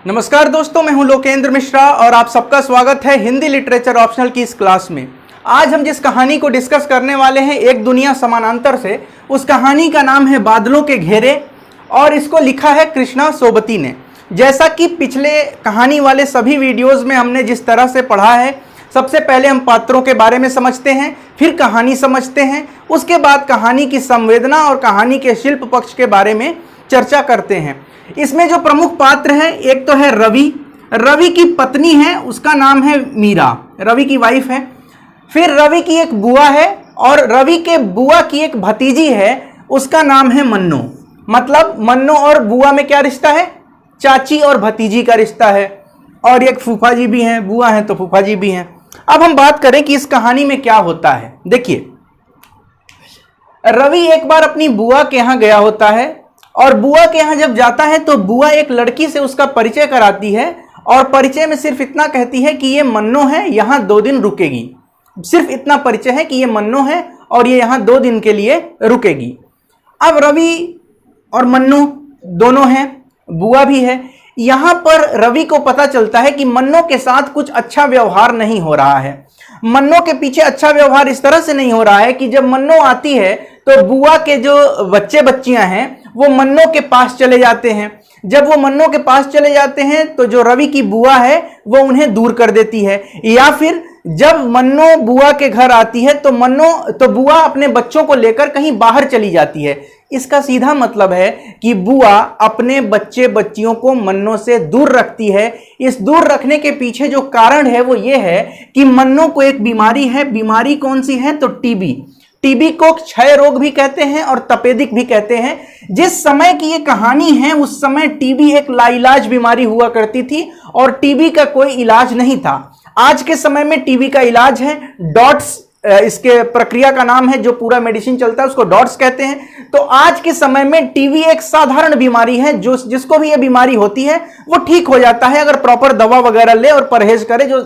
नमस्कार दोस्तों, मैं हूं लोकेंद्र मिश्रा और आप सबका स्वागत है हिंदी लिटरेचर ऑप्शनल की इस क्लास में। आज हम जिस कहानी को डिस्कस करने वाले हैं एक दुनिया समानांतर से, उस कहानी का नाम है बादलों के घेरे और इसको लिखा है कृष्णा सोबती ने। जैसा कि पिछले कहानी वाले सभी वीडियोज़ में हमने जिस तरह से पढ़ा है, सबसे पहले हम पात्रों के बारे में समझते हैं, फिर कहानी समझते हैं, उसके बाद कहानी की संवेदना और कहानी के शिल्प पक्ष के बारे में चर्चा करते हैं। इसमें जो प्रमुख पात्र हैं, एक तो है रवि। रवि की पत्नी है, उसका नाम है मीरा, रवि की वाइफ है। फिर रवि की एक बुआ है और रवि के बुआ की एक भतीजी है, उसका नाम है मन्नो। मतलब मन्नो और बुआ में क्या रिश्ता है? चाची और भतीजी का रिश्ता है। और एक फूफा जी भी हैं, बुआ हैं तो फूफा जी भी हैं। अब हम बात करें कि इस कहानी में क्या होता है। देखिए, रवि एक बार अपनी बुआ के यहाँ गया होता है और बुआ के यहाँ जब जाता है तो बुआ एक लड़की से उसका परिचय कराती है और परिचय में सिर्फ इतना कहती है कि ये मन्नो है, यहाँ 2 दिन रुकेगी। सिर्फ इतना परिचय है कि ये मन्नो है और ये यहाँ 2 दिन के लिए रुकेगी। अब रवि और मन्नो दोनों हैं, बुआ भी है। यहाँ पर रवि को पता चलता है कि मन्नो के साथ कुछ अच्छा व्यवहार नहीं हो रहा है। मन्नो के पीछे अच्छा व्यवहार इस तरह से नहीं हो रहा है कि जब मन्नो आती है तो बुआ के जो बच्चे बच्चियां हैं वो मन्नो के पास चले जाते हैं। जब वो मन्नो के पास चले जाते हैं तो जो रवि की बुआ है वो उन्हें दूर कर देती है। या फिर जब मन्नो बुआ के घर आती है तो बुआ अपने बच्चों को लेकर कहीं बाहर चली जाती है। इसका सीधा मतलब है कि बुआ अपने बच्चे बच्चियों को मन्नो से दूर रखती है। इस दूर रखने के पीछे जो कारण है वो ये है कि मन्नो को एक बीमारी है। बीमारी कौन सी है? तो टीबी। टीबी को क्षय रोग भी कहते हैं और तपेदिक भी कहते हैं। जिस समय की ये कहानी है उस समय टीबी एक लाइलाज बीमारी हुआ करती थी और टीबी का कोई इलाज नहीं था। आज के समय में टीबी का इलाज है डॉट्स, इसके प्रक्रिया का नाम है, जो पूरा मेडिसिन चलता है उसको डॉट्स कहते हैं। तो आज के समय में टीबी एक साधारण बीमारी है, जो जिसको भी ये बीमारी होती है वो ठीक हो जाता है अगर प्रॉपर दवा वगैरह ले और परहेज करे जो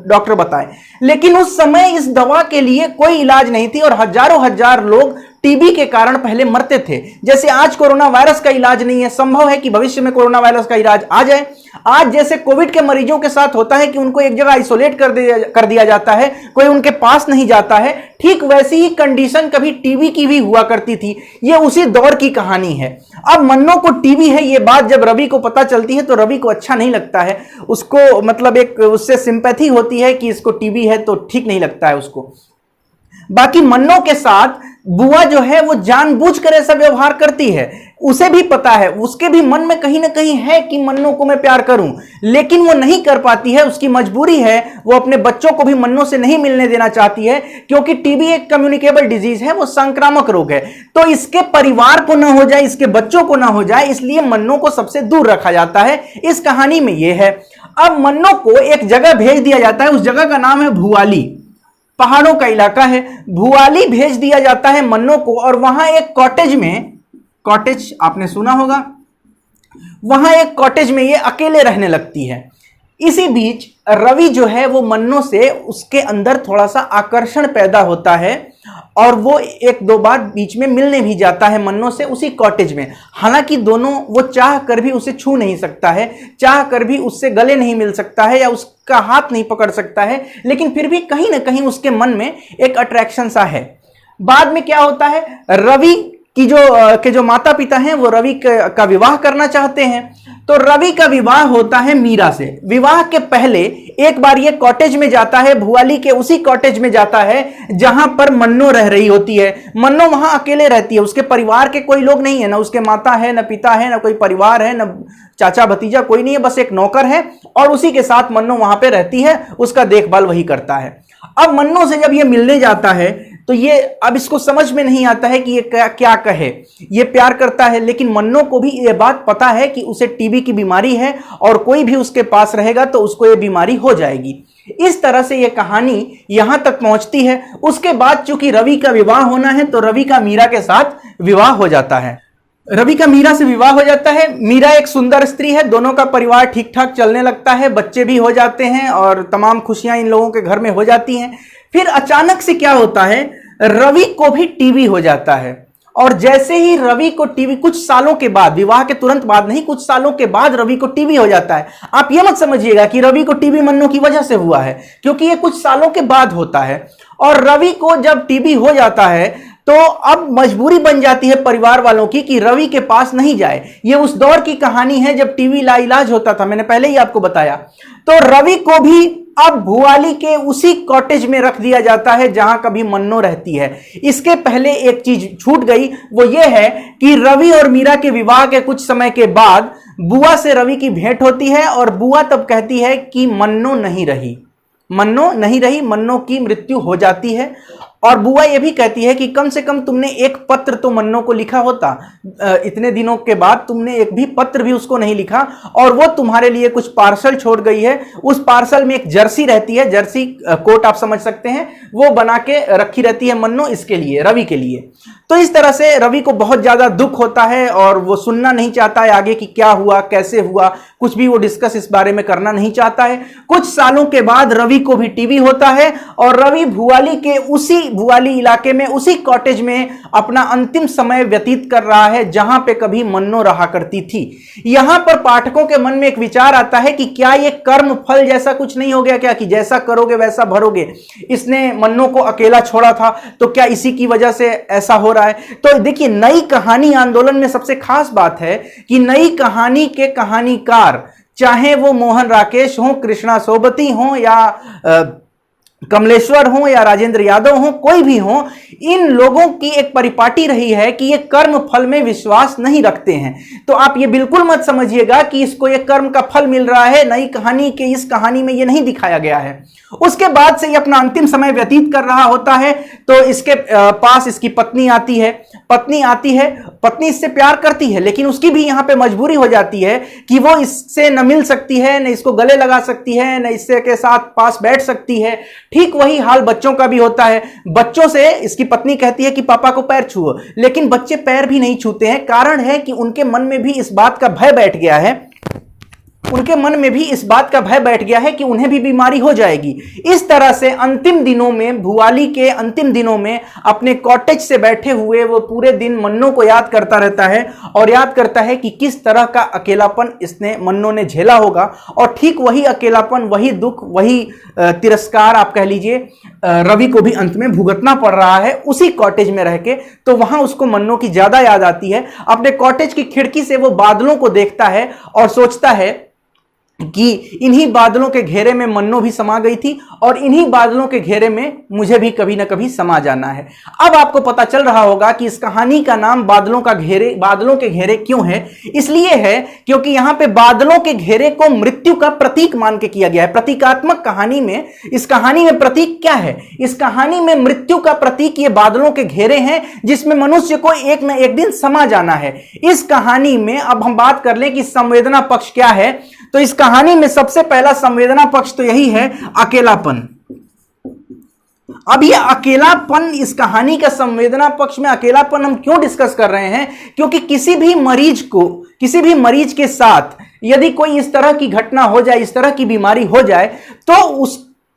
डॉक्टर बताए। लेकिन उस समय इस दवा के लिए कोई इलाज नहीं थी और हजारों हजार लोग टीबी के कारण पहले मरते थे। जैसे आज कोरोना वायरस का इलाज नहीं है, संभव है कि भविष्य में कोरोना वायरस का इलाज आ जाए। आज जैसे कोविड के मरीजों के साथ होता है कि उनको एक जगह आइसोलेट कर दिया जाता है, कोई उनके पास नहीं जाता है, ठीक वैसी ही कंडीशन कभी टीबी की भी हुआ करती थी। ये उसी दौर की कहानी है। अब मन्नो को टीबी है, ये बात जब रवि को पता चलती है तो रवि को अच्छा नहीं लगता है। उसको मतलब एक उससे सिंपैथी होती है कि इसको टीबी है, तो ठीक नहीं लगता है उसको। बाकी मन्नो के साथ बुआ जो है वो जानबूझकर ऐसा व्यवहार करती है। उसे भी पता है, उसके भी मन में कहीं ना कहीं है कि मन्नो को मैं प्यार करूं, लेकिन वो नहीं कर पाती है। उसकी मजबूरी है, वो अपने बच्चों को भी मन्नो से नहीं मिलने देना चाहती है क्योंकि टीबी एक कम्युनिकेबल डिजीज है, वो संक्रामक रोग है। तो इसके परिवार को ना हो जाए, इसके बच्चों को ना हो जाए, इसलिए मन्नो को सबसे दूर रखा जाता है। इस कहानी में यह है। अब मन्नो को एक जगह भेज दिया जाता है, उस जगह का नाम है भुआली, पहाड़ों का इलाका है। भुआली भेज दिया जाता है मन्नो को और वहां एक कॉटेज में, कॉटेज आपने सुना होगा, वहां एक कॉटेज में ये अकेले रहने लगती है। इसी बीच रवि जो है वो मन्नो से, उसके अंदर थोड़ा सा आकर्षण पैदा होता है और वो 1-2 बार बीच में मिलने भी जाता है मन्नो से उसी कॉटेज में। हालांकि दोनों, वो चाह कर भी उसे छू नहीं सकता है, चाह कर भी उससे गले नहीं मिल सकता है या उसका हाथ नहीं पकड़ सकता है, लेकिन फिर भी कहीं ना कहीं उसके मन में एक अट्रैक्शन सा है। बाद में क्या होता है, रवि की जो माता पिता हैं वो रवि का विवाह करना चाहते हैं। तो रवि का विवाह होता है मीरा से। विवाह के पहले एक बार ये कॉटेज में जाता है, भुआली के उसी कॉटेज में जाता है जहां पर मन्नो रह रही होती है। मन्नो वहां अकेले रहती है, उसके परिवार के कोई लोग नहीं है, ना उसके माता है, ना पिता है, ना कोई परिवार है, ना चाचा भतीजा, कोई नहीं है, बस एक नौकर है और उसी के साथ मन्नो वहां पे रहती है, उसका देखभाल वही करता है। अब मन्नो से जब ये मिलने जाता है तो ये, अब इसको समझ में नहीं आता है कि ये क्या कहे। ये प्यार करता है, लेकिन मन्नो को भी ये बात पता है कि उसे टीबी की बीमारी है और कोई भी उसके पास रहेगा तो उसको ये बीमारी हो जाएगी। इस तरह से ये कहानी यहां तक पहुंचती है। उसके बाद चूंकि रवि का विवाह होना है तो रवि का मीरा के साथ विवाह हो जाता है। रवि का मीरा से विवाह हो जाता है। मीरा एक सुंदर स्त्री है, दोनों का परिवार ठीक ठाक चलने लगता है, बच्चे भी हो जाते हैं और तमाम खुशियां इन लोगों के घर में हो जाती हैं। फिर अचानक से क्या होता है, रवि को भी टीबी हो जाता है और जैसे ही रवि को टीबी, कुछ सालों के बाद, विवाह के तुरंत बाद नहीं, कुछ सालों के बाद रवि को टीबी हो जाता है। आप यह मत समझिएगा कि रवि को टीबी मन्नू की वजह से हुआ है, क्योंकि यह कुछ सालों के बाद होता है। और रवि को जब टीबी हो जाता है तो अब मजबूरी बन जाती है परिवार वालों की कि रवि के पास नहीं जाए। यह उस दौर की कहानी है जब टीबी लाइलाज होता था, मैंने पहले ही आपको बताया। तो रवि को भी अब भुआली के उसी कॉटेज में रख दिया जाता है जहां कभी मन्नो रहती है। इसके पहले एक चीज छूट गई, वो ये है कि रवि और मीरा के विवाह के कुछ समय के बाद बुआ से रवि की भेंट होती है और बुआ तब कहती है कि मन्नो नहीं रही, मन्नो नहीं रही, मन्नो की मृत्यु हो जाती है। और बुआ यह भी कहती है कि कम से कम तुमने एक पत्र तो मन्नो को लिखा होता, इतने दिनों के बाद तुमने एक भी पत्र भी उसको नहीं लिखा, और वो तुम्हारे लिए कुछ पार्सल छोड़ गई है। उस पार्सल में एक जर्सी रहती है, जर्सी कोट आप समझ सकते हैं, वो बना के रखी रहती है मन्नो इसके लिए, रवि के लिए। तो इस तरह से रवि को बहुत ज्यादा दुख होता है और वो सुनना नहीं चाहता है आगे कि क्या हुआ, कैसे हुआ, कुछ भी वो डिस्कस इस बारे में करना नहीं चाहता है। कुछ सालों के बाद रवि को भी टीबी होता है और रवि भुआली के उसी भुआली इलाके में, उसी कॉटेज में अपना अंतिम समय व्यतीत कर रहा है जहां पे कभी मन्नो रहा करती थी। यहां पर पाठकों के मन में एक विचार आता है कि क्या ये कर्म फल जैसा कुछ नहीं हो गया क्या, कि जैसा करोगे वैसा भरोगे। इसने मन्नो को अकेला छोड़ा था तो क्या इसी की वजह से ऐसा हो रहा है। तो देखिए, नई कहानी आंदोलन में सबसे खास बात है कि नई कहानी के कहानीकार, चाहे वो मोहन राकेश हो, कृष्णा सोबती हो, या कमलेश्वर हो, या राजेंद्र यादव हो, कोई भी हो, इन लोगों की एक परिपाटी रही है कि ये कर्म फल में विश्वास नहीं रखते हैं। तो आप ये बिल्कुल मत समझिएगा कि इसको ये कर्म का फल मिल रहा है, नई कहानी के इस कहानी में ये नहीं दिखाया गया है। उसके बाद से ये अपना अंतिम समय व्यतीत कर रहा होता है। तो इसके पास इसकी पत्नी आती है, पत्नी इससे प्यार करती है, लेकिन उसकी भी यहां पे मजबूरी हो जाती है कि वो इससे न मिल सकती है, न इसको गले लगा सकती है, न इससे के साथ पास बैठ सकती है। ठीक वही हाल बच्चों का भी होता है। बच्चों से इसकी पत्नी कहती है कि पापा को पैर छुओ, लेकिन बच्चे पैर भी नहीं छूते हैं। कारण है कि उनके मन में भी इस बात का भय बैठ गया है, कि उन्हें भी बीमारी हो जाएगी। इस तरह से अंतिम दिनों में, भुआली के अंतिम दिनों में, अपने कॉटेज से बैठे हुए वो पूरे दिन मन्नो को याद करता रहता है और याद करता है कि किस तरह का अकेलापन मन्नो ने झेला होगा। और ठीक वही अकेलापन, वही दुख, वही तिरस्कार आप कह लीजिए, रवि को भी अंत में भुगतना पड़ रहा है उसी कॉटेज में रह के। तो वहां उसको मन्नो की ज्यादा याद आती है। अपने कॉटेज की खिड़की से वो बादलों को देखता है और सोचता है कि इन्हीं बादलों के घेरे में मन्नो भी समा गई थी और इन्हीं बादलों के घेरे में मुझे भी कभी ना कभी समा जाना है। अब आपको पता चल रहा होगा कि इस कहानी का नाम बादलों के घेरे क्यों है। इसलिए है क्योंकि यहां पे बादलों के घेरे को मृत्यु का प्रतीक मान के किया गया है। प्रतीकात्मक कहानी में, इस कहानी में प्रतीक क्या है? इस कहानी में मृत्यु का प्रतीक ये बादलों के घेरे हैं जिसमें मनुष्य को एक न एक दिन समा जाना है। इस कहानी में अब हम बात कर लें कि संवेदना पक्ष क्या है। तो इस कहानी में सबसे पहला संवेदना पक्ष तो यही है, अकेलापन। अब ये अकेलापन, इस कहानी का संवेदना पक्ष में अकेलापन हम क्यों डिस्कस कर रहे हैं? क्योंकि किसी भी मरीज के साथ यदि कोई इस तरह की घटना हो जाए, इस तरह की बीमारी हो जाए, तो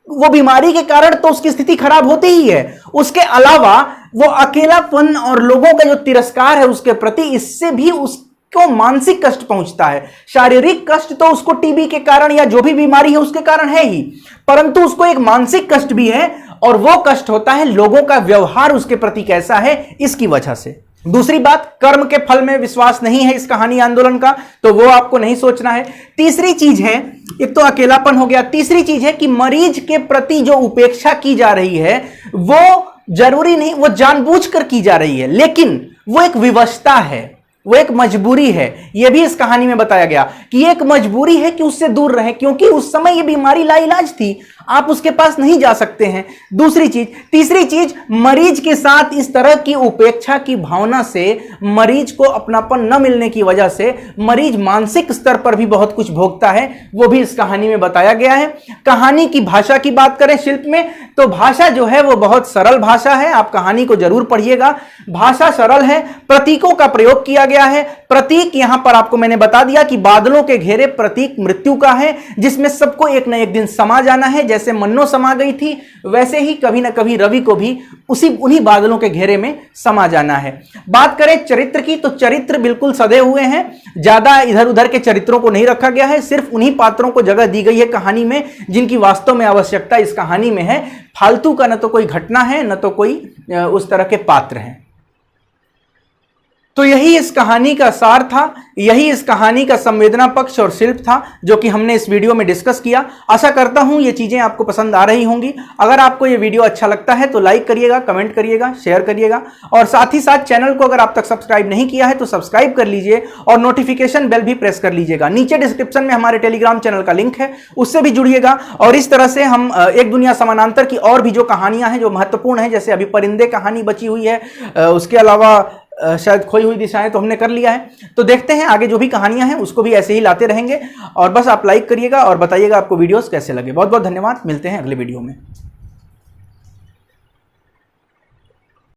वो बीमारी के कारण तो उसकी स्थिति खराब होती ही है। उसके अलावा वो अकेलापन और लोगों का जो तिरस्कार है उसके प्रति, इससे भी उसको मानसिक कष्ट पहुंचता है। शारीरिक कष्ट तो उसको टीबी के कारण या जो भी बीमारी है उसके कारण है ही, परंतु उसको एक मानसिक कष्ट भी है, और वो कष्ट होता है लोगों का व्यवहार उसके प्रति कैसा है, इसकी वजह से। दूसरी बात, कर्म के फल में विश्वास नहीं है इस कहानी आंदोलन का, तो वो आपको नहीं सोचना है। तीसरी चीज है, एक तो अकेलापन हो गया, तीसरी चीज है कि मरीज के प्रति जो उपेक्षा की जा रही है वो जरूरी नहीं वो जानबूझकर की जा रही है, लेकिन वो एक विवशता है, वो एक मजबूरी है। यह भी इस कहानी में बताया गया कि एक मजबूरी है कि उससे दूर रहे, क्योंकि उस समय ये बीमारी लाइलाज थी, आप उसके पास नहीं जा सकते हैं। दूसरी चीज, तीसरी चीज, मरीज के साथ इस तरह की उपेक्षा की भावना से, मरीज को अपनापन न मिलने की वजह से मरीज मानसिक स्तर पर भी बहुत कुछ भोगता है, वो भी इस कहानी में बताया गया है। कहानी की भाषा की बात करें शिल्प में, तो भाषा जो है वो बहुत सरल भाषा है। आप कहानी को जरूर पढ़िएगा, भाषा सरल है, प्रतीकों का प्रयोग किया गया है। प्रतीक यहां पर आपको मैंने बता दिया कि बादलों के घेरे प्रतीक मृत्यु का है, जिसमें सबको एक न एक दिन समा जाना है। जैसे मन्नो समा गई थी, वैसे ही कभी ना कभी रवि को भी उन्हीं बादलों के घेरे में समा जाना है। बात करें चरित्र की, तो चरित्र बिल्कुल सधे हुए हैं, ज्यादा इधर उधर के चरित्रों को नहीं रखा गया है, सिर्फ उन्हीं पात्रों को जगह दी गई है कहानी में जिनकी वास्तव में आवश्यकता इस कहानी में है। फालतू का न तो कोई घटना है, न तो कोई उस तरह के पात्र हैं। तो यही इस कहानी का सार था, यही इस कहानी का संवेदना पक्ष और शिल्प था जो कि हमने इस वीडियो में डिस्कस किया। आशा करता हूं ये चीजें आपको पसंद आ रही होंगी। अगर आपको ये वीडियो अच्छा लगता है तो लाइक करिएगा, कमेंट करिएगा, शेयर करिएगा, और साथ ही साथ चैनल को अगर आप तक सब्सक्राइब नहीं किया है तो सब्सक्राइब कर लीजिए और नोटिफिकेशन बेल भी प्रेस कर लीजिएगा। नीचे डिस्क्रिप्शन में हमारे टेलीग्राम चैनल का लिंक है, उससे भी जुड़िएगा। और इस तरह से हम एक दुनिया समानांतर की और भी जो कहानियां हैं जो महत्वपूर्ण है, जैसे अभी परिंदे कहानी बची हुई है, उसके अलावा शायद खोई हुई दिशाएं तो हमने कर लिया है, तो देखते हैं आगे जो भी कहानियां हैं उसको भी ऐसे ही लाते रहेंगे। और बस आप लाइक करिएगा और बताइएगा आपको वीडियोस कैसे लगे। बहुत बहुत धन्यवाद, मिलते हैं अगले वीडियो में।